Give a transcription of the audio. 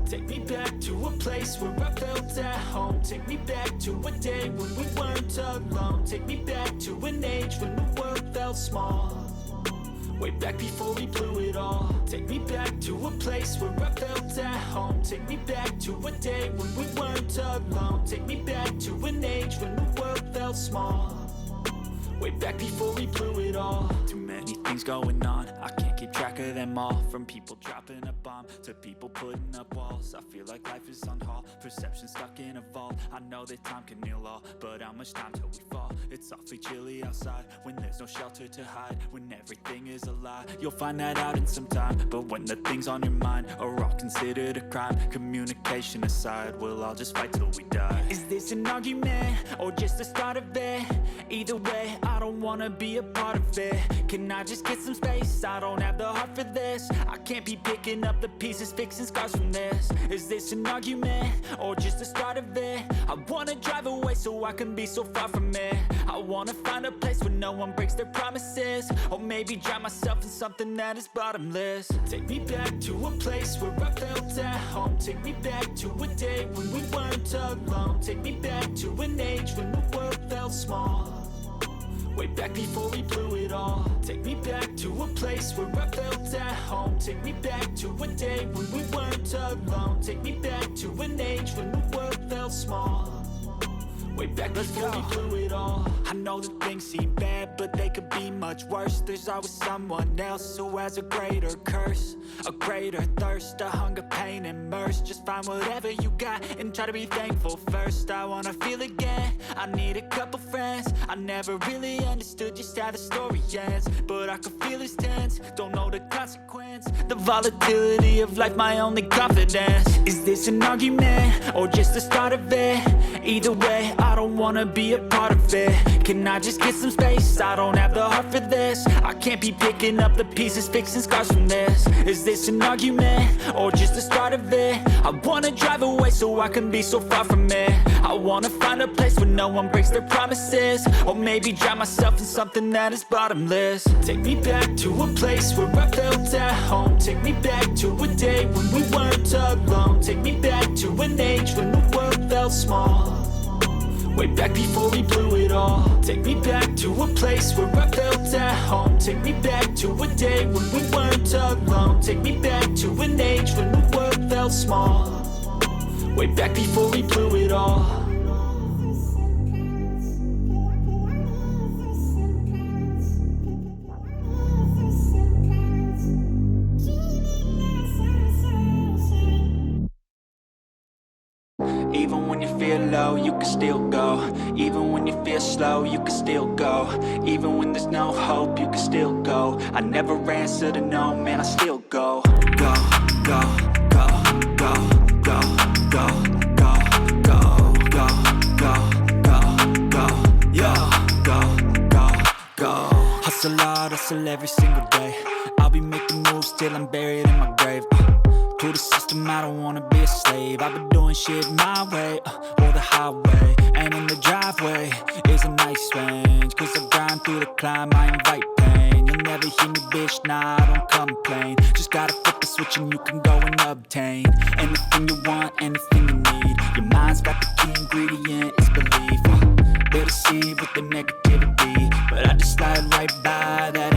Take me back to a place where I felt at home. Take me back to a day when we weren't alone. Take me back to an age when the world felt small. Way back before we blew it all. Take me back to a place where I felt at home. Take me back to a day when we weren't alone. Take me back to an age when the world felt small. Way back before we blew it all. Too many things going on, I can't keep track of them all. From people dropping a bomb to people putting up walls. I feel like life is on hold, perception stuck in a vault. I know that time can heal all, but how much time till we fall? It's awfully chilly outside when there's no shelter to hide. When everything is a lie, you'll find that out in some time. But when the things on your mind are all considered a crime, communication aside, we'll all just fight till we die. Is this an argument or just the start of it? Either way, I don't wanna be a part of it. Can I just get some space? I don't have the heart for this. I can't be picking up the pieces, fixing scars from this. Is this an argument or just the start of it? I wanna drive away so I can be so far from it. I wanna find a place where no one breaks their promises. Or maybe drown myself in something that is bottomless. Take me back to a place where I felt at home. Take me back to a day when we weren't alone. Take me back to an age when the world felt small. Way back before we blew it all. Take me back to a place where I felt at home. Take me back to a day when we weren't alone. Take me back to an age when the world felt small. Way back before we blew it all. I know that things seem bad, but they could be much worse. There's always someone else who has a greater curse, a greater thirst, a hunger, pain, and mercy. Just find whatever you got and try to be thankful first. I wanna feel again, I need a couple friends. I never really understood just how the story ends, but I can feel it's tense, don't know the consequence. The volatility of life, my only confidence. Is this an argument or just the start of it? Either way, I don't wanna be a part of it. Can I just get some space? I don't have the heart for this. I can't be picking up the pieces, fixing scars from this. Is this an argument or just the start of it? I wanna drive away so I can be so far from it. I wanna find a place where no one breaks their promises. Or maybe drown myself in something that is bottomless. Take me back to a place where I felt at home. Take me back to a day when we weren't alone. Take me back to an age when the world felt small. Way back before we blew it all. Take me back to a place where I felt at home. Take me back to a day when we weren't alone. Take me back to an age when the world felt small. Way back before we blew it all. Even when you feel low, you can still go. Even when you feel slow, you can still go. Even when there's no hope, you can still go. I never answer to no, man, I still go. Go, go, go, go, go, go, go, go, go, go, go, go, yo, go, go, go. Hustle hard, hustle every single day. I'll be making moves till I'm buried in my grave. To the system, I don't wanna be a slave. I've been doing shit my way, or the highway. And in the driveway is a nice range. Cause I grind through the climb, I invite pain. You'll never hear me, bitch, nah, I don't complain. Just gotta flip the switch and you can go and obtain anything you want, anything you need. Your mind's got the key ingredient, it's belief. They'll deceive with the negativity, but I just slide right by that